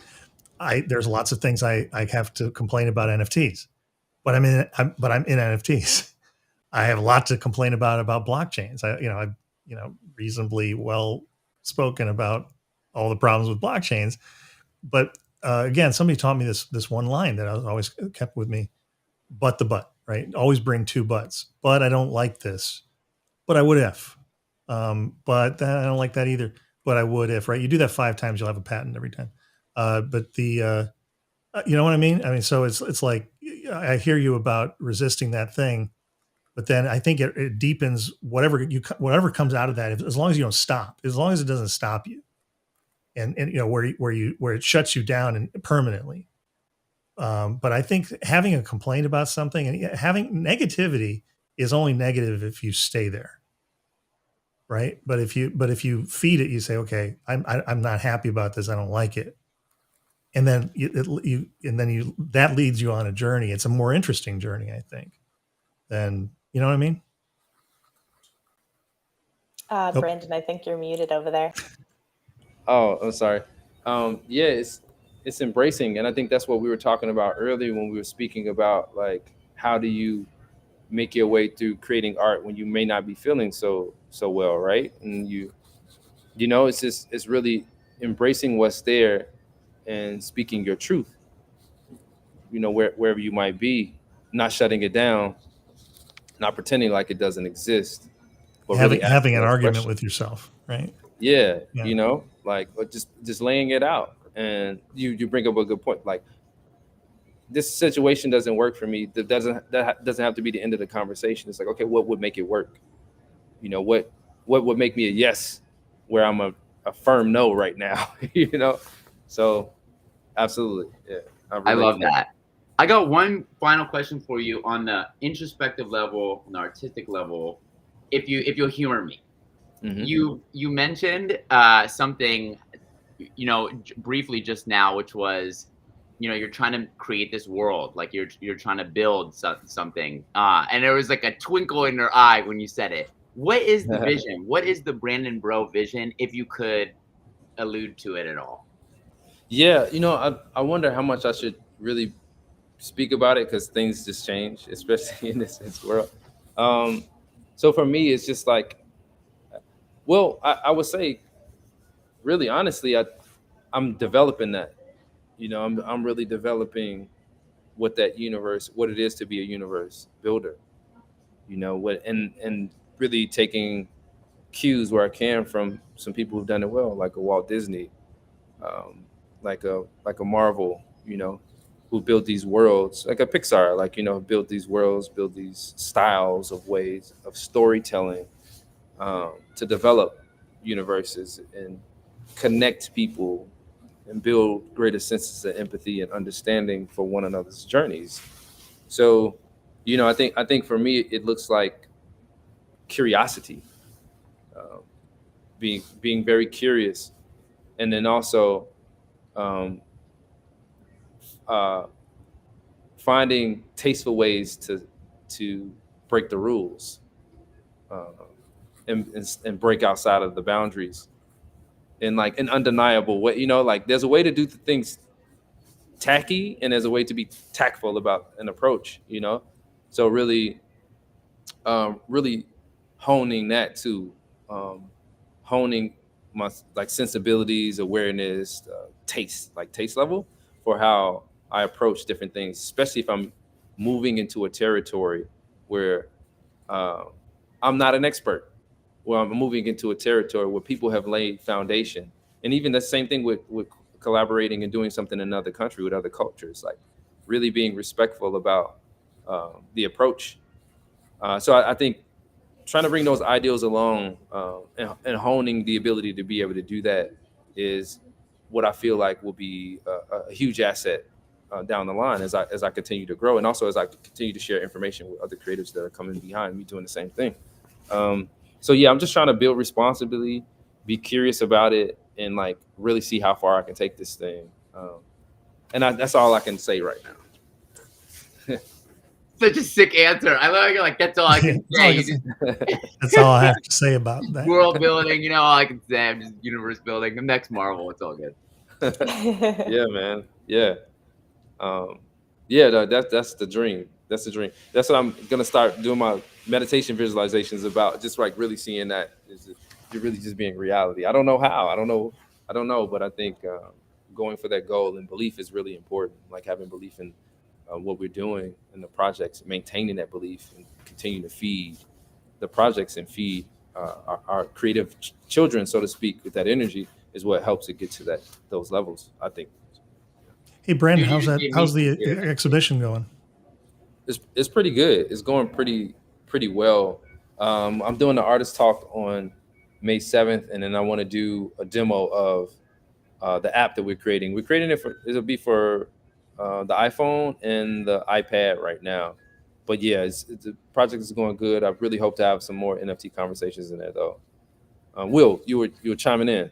there's lots of things I have to complain about NFTs, but I'm in NFTs. I have a lot to complain about blockchains. I've reasonably well spoken about all the problems with blockchains, but again, somebody taught me this one line that I was always kept with me: but, right? Always bring two buts. But I don't like this. But I would if. But I don't like that either. But I would if, right? You do that 5 times, you'll have a patent every time. But you know what I mean? I mean, so it's like I hear you about resisting that thing, but then I think it deepens whatever comes out of that. As long as you don't stop, as long as it doesn't stop you, and where it shuts you down and permanently. But I think having a complaint about something and having negativity is only negative if you stay there, right? But if you feed it, you say, okay, I'm not happy about this. I don't like it, and then that leads you on a journey. It's a more interesting journey, I think. Than you know what I mean? Brandon, I think you're muted over there. Oh, I'm sorry. Yeah, it's embracing, and I think that's what we were talking about earlier when we were speaking about like how do you make your way through creating art when you may not be feeling so well, right? And it's really embracing what's there and speaking your truth. Wherever you might be, not shutting it down, not pretending like it doesn't exist, but having really having asking an those argument with questions. yourself, right? Yeah, Yeah. like but just laying it out. And you bring up a good point. Like this situation doesn't work for me. That doesn't have to be the end of the conversation. It's like, okay, what would make it work? What would make me a yes where I'm a firm no right now? So absolutely, yeah, I I relate love to that. that. I got one final question for you on the introspective level, on the artistic level. If you'll humor me, Hmm. you mentioned something, briefly just now, which was you're trying to create this world, like you're trying to build something, and there was like a twinkle in her eye when you said it. What is the vision? What is the Brandon Bro vision, if you could allude to it at all? Yeah, I wonder how much I should really speak about it, because things just change, especially in this world. Um, so for me, it's just like, well, I would say, really honestly, I'm developing that. I'm really developing what it is to be a universe builder. And really taking cues where I can from some people who've done it well, like a Walt Disney, um, like a Marvel, who built these worlds, like a Pixar, like built these worlds, built these styles of ways of storytelling, to develop universes and connect people and build greater senses of empathy and understanding for one another's journeys. So, I think for me, it looks like curiosity, um, being very curious, and then also, um, uh, finding tasteful ways to break the rules, uh, and break outside of the boundaries in like an undeniable way. Like there's a way to do things tacky, and there's a way to be tactful about an approach. So really honing that too, um, honing my like sensibilities, awareness, taste level for how I approach different things, especially if I'm moving into a territory where, uh, I'm not an expert, where I'm moving into a territory where people have laid foundation. And even the same thing with collaborating and doing something in another country with other cultures, like really being respectful about, the approach. So I think trying to bring those ideals along, and honing the ability to be able to do that is what I feel like will be a huge asset, down the line, as I continue to grow, and also as I continue to share information with other creatives that are coming behind me doing the same thing. Um, so yeah, I'm just trying to build responsibly, be curious about it, and like really see how far I can take this thing. And that's all I can say right now. Such a sick answer. I love you're like, that's all I can say. That's all I have to say about that. World building, all I can say. I'm just universe building. The next Marvel, it's all good. Yeah, man. Yeah. Yeah, that's the dream. That's the dream. That's what I'm gonna start doing my meditation visualizations about. Just like really seeing that is really just being reality. I don't know how. I don't know. But I think, going for that goal and belief is really important. Like having belief in, what we're doing in the projects, maintaining that belief, and continue to feed the projects and feed, our creative children, so to speak, with that energy is what helps it get to those levels, I think. Hey, Brandon, Dude, how's the exhibition going? It's pretty good. It's going pretty well. I'm doing the artist talk on May 7th, and then I want to do a demo of, the app that we're creating. We're creating it it'll be for, the iPhone and the iPad right now. But yeah, the project is going good. I really hope to have some more NFT conversations in there though. Will, you were chiming in.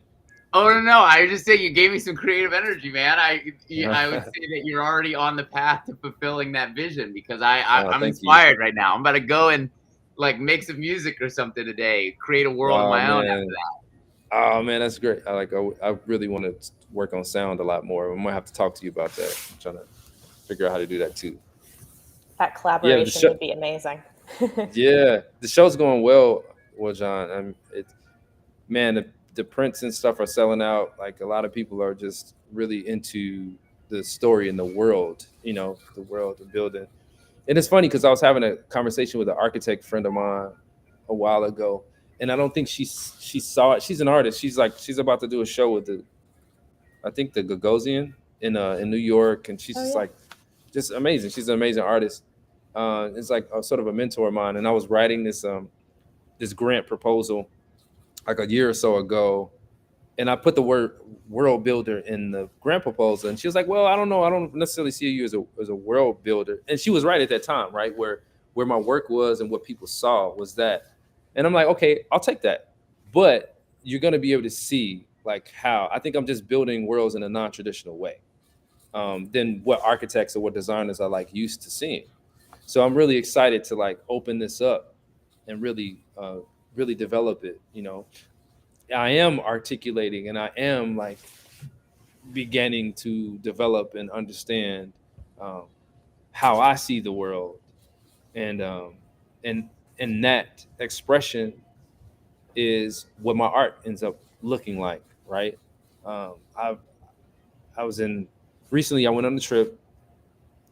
Oh no! I was just saying you gave me some creative energy, man. I would say that you're already on the path to fulfilling that vision, because I'm inspired right now. I'm about to go and like make some music or something today, create a world of my own after that. Oh man, that's great. I really want to work on sound a lot more. I might have to talk to you about that. I'm trying to figure out how to do that too. That collaboration would be amazing. Yeah, the show's going well, John. The prints and stuff are selling out. Like a lot of people are just really into the story and the world, the world, the building. And it's funny because I was having a conversation with an architect friend of mine a while ago, and I don't think she saw it. She's an artist. She's about to do a show with I think the Gagosian in New York, and she's just amazing. She's an amazing artist. It's like a sort of a mentor of mine, and I was writing this grant proposal like a year or so ago, and I put the word world builder in the grant proposal, and she was like, "Well, I don't know. I don't necessarily see you as a world builder." And she was right at that time, right where my work was and what people saw was that. And I'm like, okay, I'll take that, but you're gonna be able to see like how I think I'm just building worlds in a non-traditional way. than what architects or what designers are like used to seeing. So I'm really excited to like open this up and really really develop it. I am articulating and I am like beginning to develop and understand um, how I see the world, and and and that expression is what my art ends up looking like, right? Um, I I was in recently. I went on a trip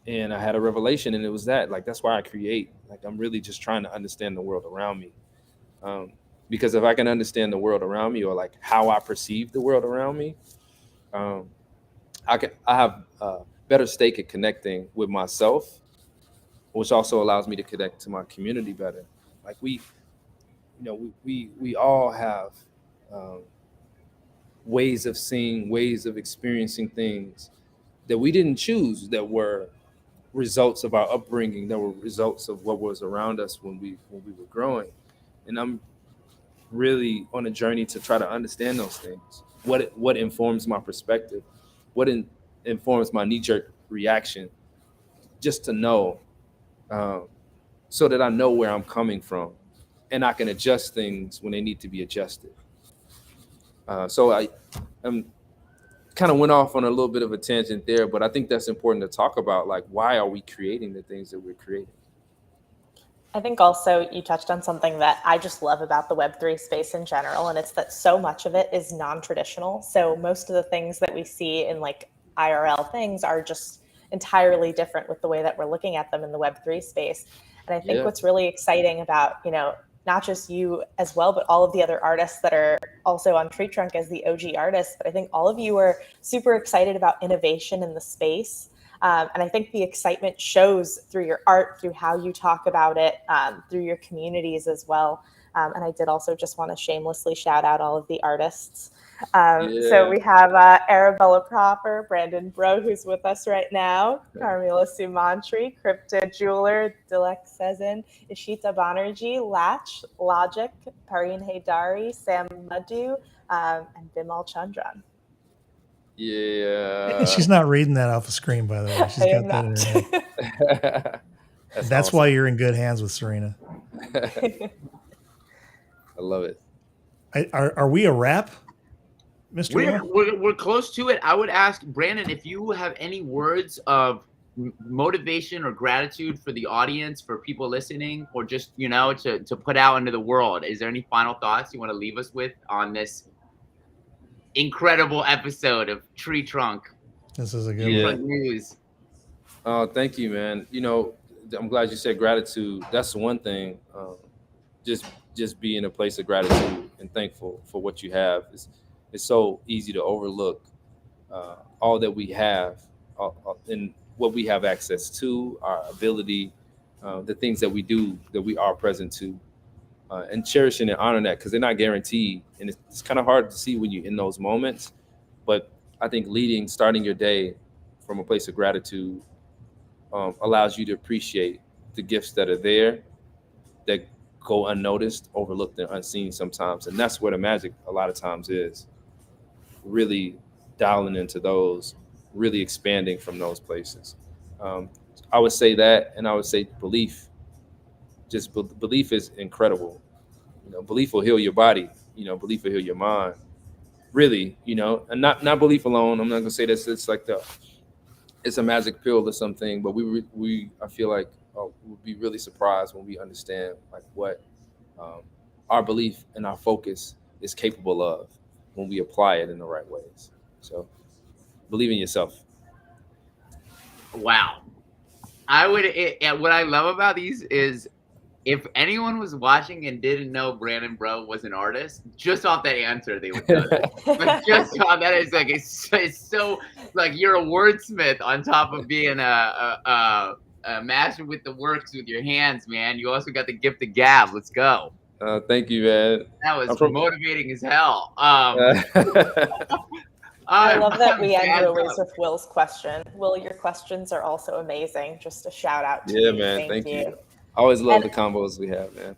and I had a revelation, and it was that like that's why I create. Like I'm really just trying to understand the world around me, um, because if I can understand the world around me or like how I perceive the world around me, um, I have a better stake at connecting with myself, which also allows me to connect to my community better. Like we all have um, ways of seeing, ways of experiencing things that we didn't choose, that were results of our upbringing, that were results of what was around us when we were growing. And I'm really on a journey to try to understand those things. What informs my perspective? Informs my knee jerk reaction? Just to know, um, so that I know where I'm coming from, and I can adjust things when they need to be adjusted. So I kind of went off on a little bit of a tangent there, but I think that's important to talk about. Like, why are we creating the things that we're creating? I think also you touched on something that I just love about the Web3 space in general, and it's that so much of it is non-traditional. So most of the things that we see in like IRL things are just entirely different with the way that we're looking at them in the Web3 space. And I think Yeah. what's really exciting about, not just you as well, but all of the other artists that are also on TreeTrunk as the OG artists, but I think all of you are super excited about innovation in the space. And I think the excitement shows through your art, through how you talk about it, through your communities as well. And I did also just want to shamelessly shout out all of the artists. So we have Arabella Proper, Brandon Bro, who's with us right now, Carmela Sumantri, Crypto Jeweler, Dilek Sezin, Ishita Banerjee, Latch, Logic, Pareen Haydari, Sam Madhu, and Bimal Chandran. Yeah. She's not reading that off the screen, by the way. She's got that in her head. That's awesome. Why you're in good hands with Serena. I love it. Are we a wrap, Mr. We're close to it. I would ask Brandon if you have any words of motivation or gratitude for the audience, for people listening, or just to put out into the world. Is there any final thoughts you want to leave us with on this incredible episode of TreeTrunk? This is a good one. News. Oh, thank you, man. I'm glad you said gratitude. That's the one thing. Just be in a place of gratitude and thankful for what you have. It's so easy to overlook all that we have and what we have access to, our ability, the things that we do, that we are present to, and cherishing and honoring that, because they're not guaranteed. And it's kind of hard to see when you're in those moments. But I think starting your day from a place of gratitude allows you to appreciate the gifts that are there, that go unnoticed, overlooked, and unseen sometimes. And that's where the magic a lot of times is. Really dialing into those, really expanding from those places. I would say that, and I would say belief. Just belief is incredible. Belief will heal your body. Belief will heal your mind. Really, and not belief alone. I'm not gonna say this. It's like it's a magic pill or something. But I feel like we'll be really surprised when we understand like what our belief and our focus is capable of when we apply it in the right ways. So believe in yourself. Wow. What I love about these is, if anyone was watching and didn't know Brandon Bro was an artist, just off that answer, they would know that. Like, just off that, it's so like you're a wordsmith on top of being a master with the works with your hands, man. You also got the gift of gab. Let's go. Thank you, man. That was motivating as hell. I love that we end always with Will's question. Will, your questions are also amazing. Just a shout out to you. Yeah, man. Thank you. I always love the combos we have, man.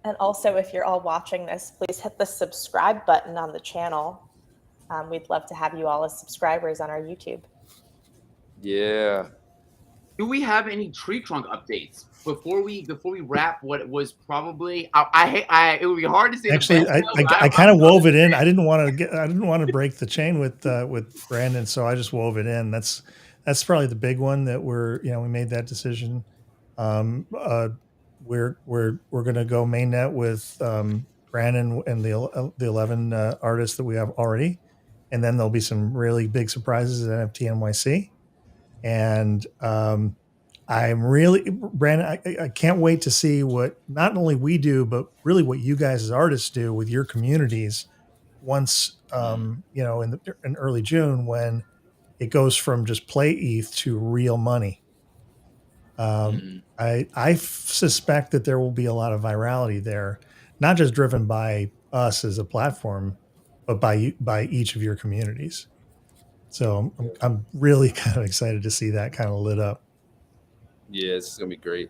And also, if you're all watching this, please hit the subscribe button on the channel. We'd love to have you all as subscribers on our YouTube. Yeah. Do we have any TreeTrunk updates before we wrap? What was probably it would be hard to say Actually, the best. I kind of wove it in. I didn't want to break the chain with Brandon, so I just wove it in. That's probably the big one that we made that decision. We're going to go mainnet with Brandon and the 11 artists that we have already, and then there'll be some really big surprises at NFT NYC. And I'm really, Brandon, I can't wait to see what not only we do, but really what you guys as artists do with your communities once, in early June, when it goes from just play ETH to real money. I suspect that there will be a lot of virality there, not just driven by us as a platform, but by each of your communities. So I'm really kind of excited to see that kind of lit up. Yeah, it's gonna be great.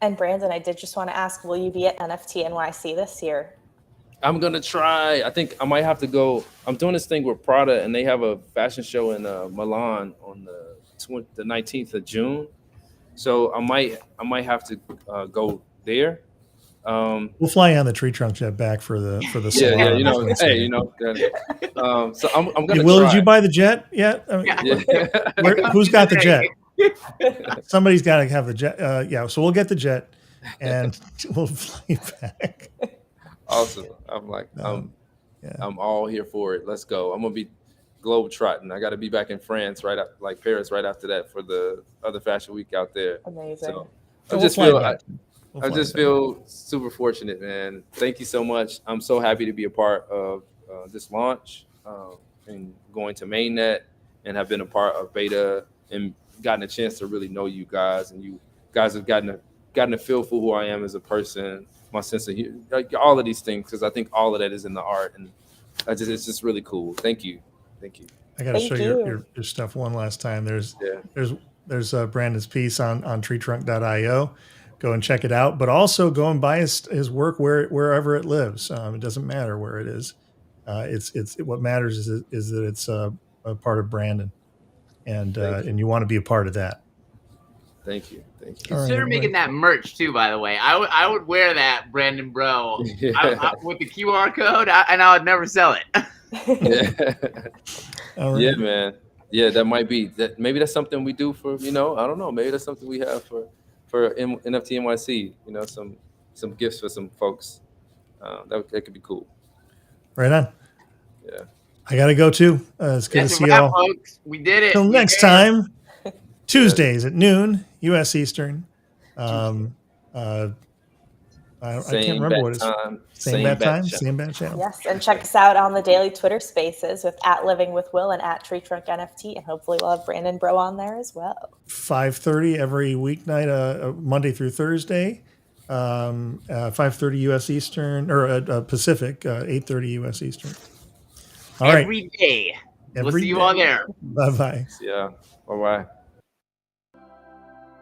And Brandon, I did just want to ask, will you be at NFT NYC this year? I'm gonna try. I think I might have to go. I'm doing this thing with Prada, and they have a fashion show in Milan on the 19th of June. So I might have to go there. We'll fly on the TreeTrunk jet back for the salon. Yeah, hey, so I'm gonna. Will, try. did you buy the jet yet? I mean, who's got the jet? Somebody's got to have the jet. So we'll get the jet, and we'll fly back. Awesome. I'm all here for it. Let's go. I'm gonna be globe trotting. I got to be back in France like Paris right after that for the other fashion week out there. Amazing. So I just feel super fortunate, man. Thank you so much. I'm so happy to be a part of this launch and going to mainnet, and have been a part of beta and gotten a chance to really know you guys, and you guys have gotten a feel for who I am as a person, my sense of like all of these things, because I think all of that is in the art, and it's just really cool. Thank you. I got to show you your stuff one last time. There's Brandon's piece on TreeTrunk.io. Go and check it out, but also go and buy his work wherever it lives. It doesn't matter where it is. It's what matters is that it's a part of Brandon, and you want to be a part of that. Thank you. Consider making that merch too. By the way, I would wear that Brandon Bro with the QR code, and I would never sell it. Yeah, man. Yeah, that might be that. Maybe that's something we do for I don't know. Maybe that's something we have for NFT NYC. Some gifts for some folks. That could be cool. Right on. Yeah. I gotta go too. It's good to see y'all, folks. We did it. Till next time. Tuesdays at noon, U.S. Eastern. I can't remember what it's. Same bad time, same bad channel. Yes, and check us out on the daily Twitter Spaces with @LivingWithWill and @TreeTrunk NFT, and hopefully we'll have Brandon Bro on there as well. 5:30 every weeknight, Monday through Thursday. 5:30 U.S. Eastern or Pacific, 8:30 U.S. Eastern. All right. Every day. We'll see you all there. Bye bye. Yeah. Bye bye.